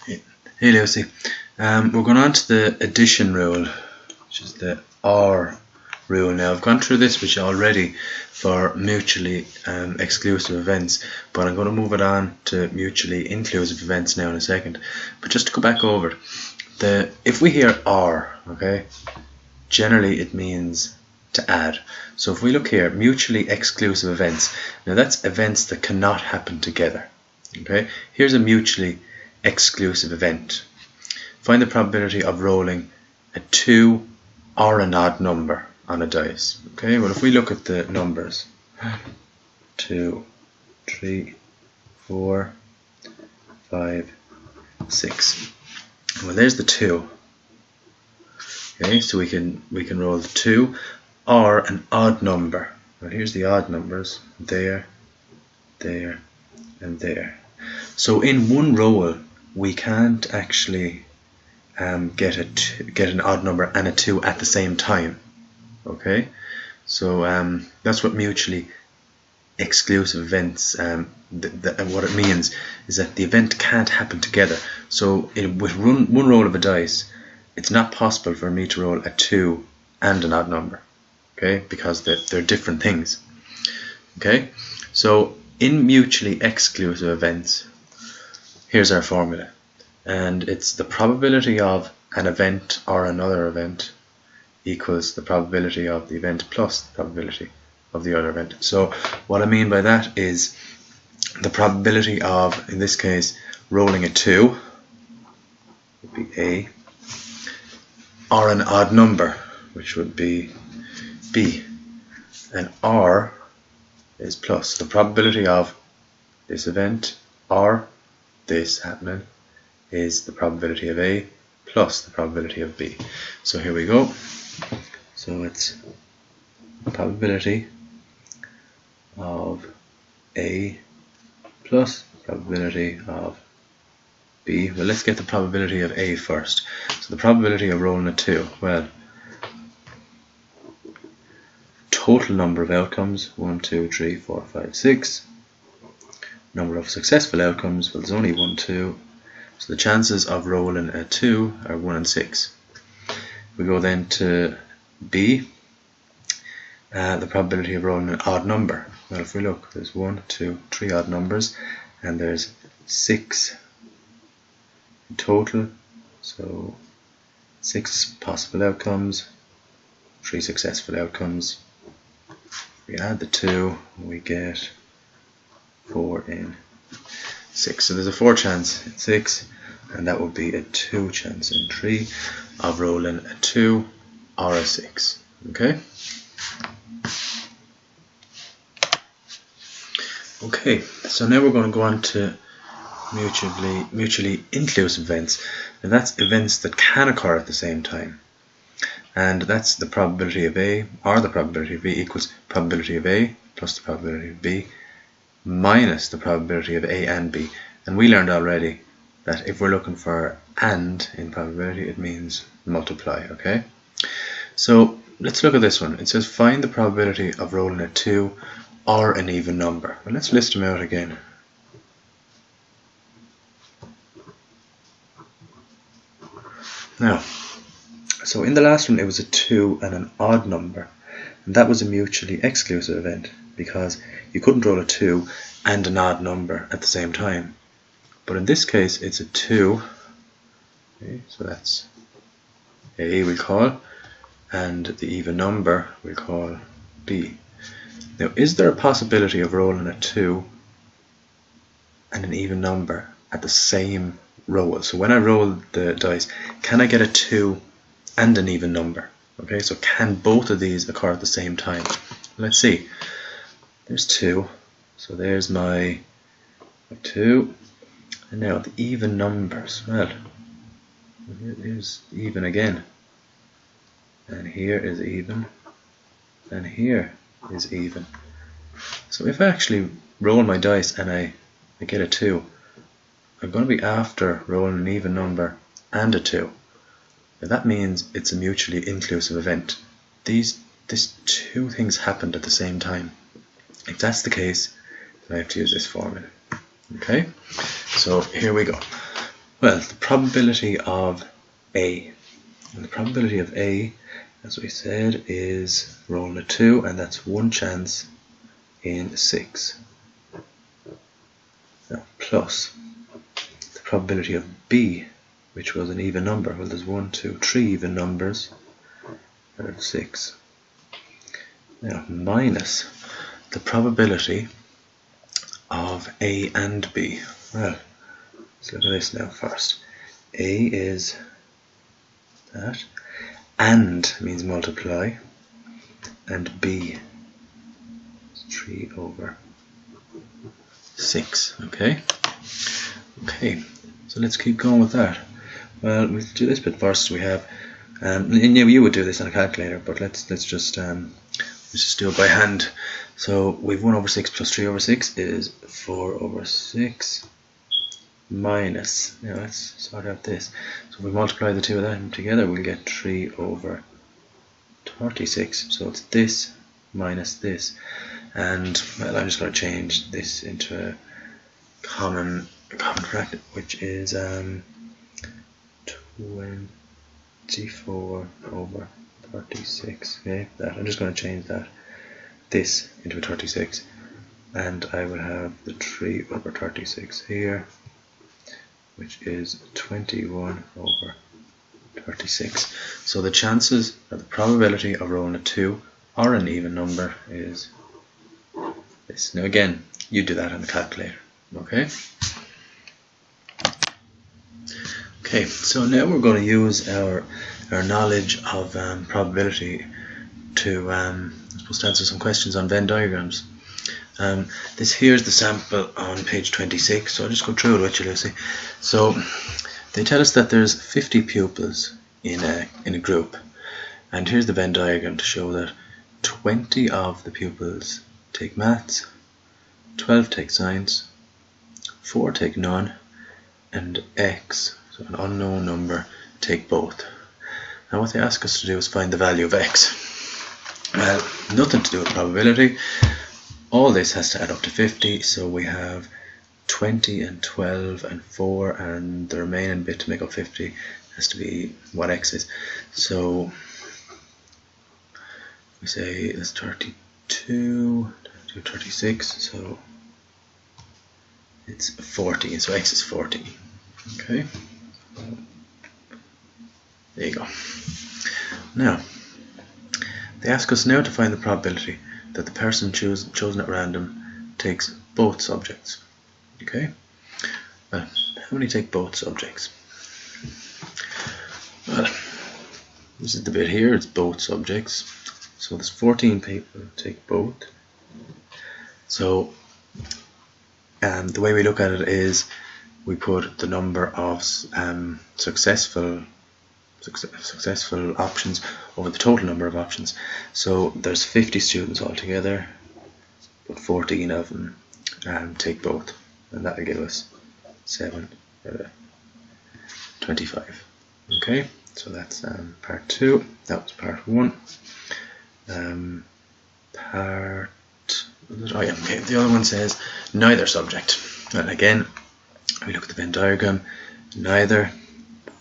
Hey Lucy, we're going on to the addition rule, which is the OR rule. Now I've gone through this with you already for mutually exclusive events, but I'm going to move it on to mutually inclusive events now in a second. But just to go back over if we hear OR, okay, generally it means to add. So if we look here, mutually exclusive events, now that's events that cannot happen together. Okay, here's a mutually exclusive event. Find the probability of rolling a 2 or an odd number on a dice. Okay, well if we look at the numbers 2, 3, 4, 5, 6. Well, there's the 2. Okay, so we can roll the 2 or an odd number. Well, here's the odd numbers, there, there, and there. So in one roll we can't actually get an odd number and a 2 at the same time. Okay, so that's what mutually exclusive events, what it means is that the event can't happen together. So with one roll of a dice, it's not possible for me to roll a 2 and an odd number, okay, because they're different things. Okay, so in mutually exclusive events, here's our formula, and it's the probability of an event or another event equals the probability of the event plus the probability of the other event. So what I mean by that is the probability of, in this case, rolling a 2 would be A, or an odd number, which would be B, and R is plus. The probability of this event or this happening is the probability of A plus the probability of B. So here we go. So it's the probability of A plus probability of B. Well, let's get the probability of A first. So the probability of rolling a 2, well, total number of outcomes, 1, 2, 3, 4, 5, 6. Number of successful outcomes, well, there's only 1, 2. So the chances of rolling a 2 are 1 in 6. We go then to B, the probability of rolling an odd number. Well, if we look, there's 1, 2, 3 odd numbers, and there's 6 in total. So 6 possible outcomes, 3 successful outcomes. We add the 2, we get 4 in 6. So there's a 4 chance in 6, and that would be a 2 chance in 3 of rolling a 2 or a 6. Okay? Okay, so now we're going to go on to mutually inclusive events, and that's events that can occur at the same time. And that's the probability of A, or the probability of B, equals probability of A plus the probability of B minus the probability of A and B. And we learned already that if we're looking for AND in probability, it means multiply, okay? So let's look at this one. It says find the probability of rolling a 2 or an even number. Well, let's list them out again. Now, so in the last one it was a 2 and an odd number, and that was a mutually exclusive event because you couldn't roll a 2 and an odd number at the same time. But in this case it's a 2, okay, so that's A we call, and the even number we call B. Now, is there a possibility of rolling a 2 and an even number at the same roll? So when I roll the dice, can I get a 2 and an even number? Okay, so can both of these occur at the same time? Let's see. There's 2, so there's my 2, and now the even numbers. Well, here's even again, and here is even, and here is even. So if I actually roll my dice and I get a 2, I'm going to be after rolling an even number and a 2. Now that means it's a mutually inclusive event. These 2 things happened at the same time. If that's the case, then I have to use this formula. Okay, so here we go. Well, the probability of A. And the probability of A, as we said, is rolling a 2, and that's 1 chance in 6. Now, plus the probability of B, which was an even number. Well, there's 1, 2, 3 even numbers out of 6. Now, minus the probability of A and B. Well, let's look at this now first. A is that, and means multiply, and B is 3 over 6. Okay, so let's keep going with that. Well, we'll do this bit first. We have, and you would do this on a calculator, but let's just do it by hand. So we've 1 over 6 plus 3 over 6 is 4 over 6 minus, now let's sort out this. So if we multiply the two of them together, we'll get 3 over 36. So it's this minus this, and well, I'm just going to change this into a common bracket, which is 24 over 36. Okay, that I'm just going to change this into a 36, and I will have the 3 over 36 here, which is 21 over 36. So the chances, or the probability of rolling a 2 or an even number is this. Now again, you do that on the calculator. Okay, so now we're going to use our knowledge of probability to answer some questions on Venn diagrams. This here's the sample on page 26, so I'll just go through it with you, Lucy. So they tell us that there's 50 pupils in a group, and here's the Venn diagram to show that 20 of the pupils take maths, 12 take science, 4 take none, and X, so an unknown number, take both. Now what they ask us to do is find the value of X. Well, nothing to do with probability. All this has to add up to 50, so we have 20 and 12 and 4, and the remaining bit to make up 50 has to be what X is. So we say it's 32, 36, so it's 40, so X is 40. Okay, there you go. Now, they ask us now to find the probability that the person chosen at random takes both subjects. Okay, well, how many take both subjects? Well, this is the bit here, it's both subjects. So there's 14 people take both. So the way we look at it is we put the number of successful options over the total number of options. So there's 50 students altogether, but 14 of them take both, and that will give us 7 out of 25. Okay, so that's part 2. That was part 1. The other one says neither subject. And again, we look at the Venn diagram. Neither,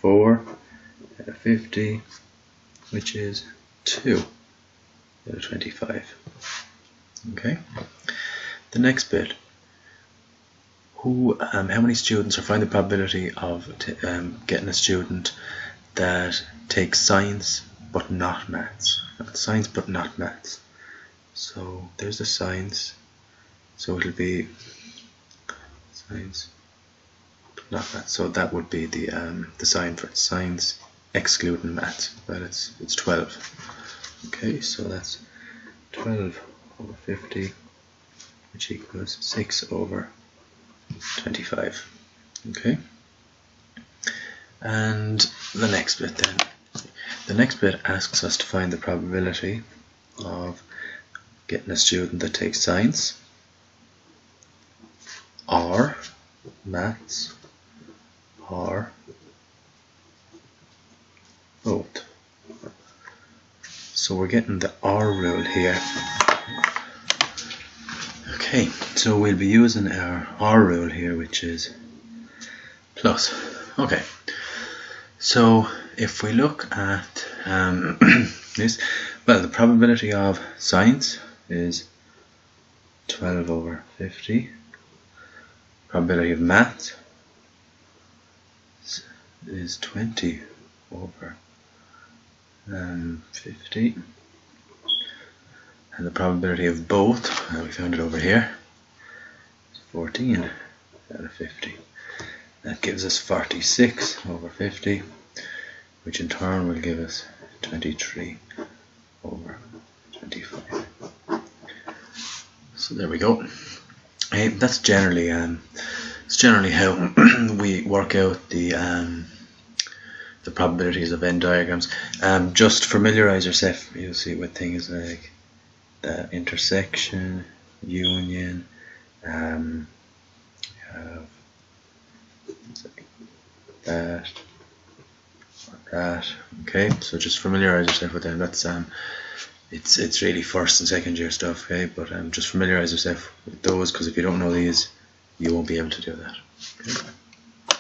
4 out of 50, which is 2 out of 25. Okay. The next bit. How many students, or find the probability of getting a student that takes science but not maths. Science but not maths. So there's the science. So it'll be science but not maths. So that would be the sign for it. Science excluding maths. Well, it's 12. Okay, so that's 12 over 50, which equals 6 over 25. Okay, and the next bit then. The next bit asks us to find the probability of getting a student that takes science or maths or both. So we're getting the OR rule here. Okay, so we'll be using our OR rule here, which is plus Okay, so if we look at this, well, the probability of science is 12 over 50. Probability of maths is 20 over 50. And the probability of both, we found it over here, is 14 out of 50. That gives us 46 over 50, which in turn will give us 23 over 25. So there we go. That's generally how we work out the probabilities of Venn diagrams. Just familiarize yourself. You'll see with things like the intersection, union, you have that or that. Okay, so just familiarize yourself with them. That's it's really first and second year stuff. Okay, but just familiarize yourself with those, because if you don't know these, you won't be able to do that. Okay?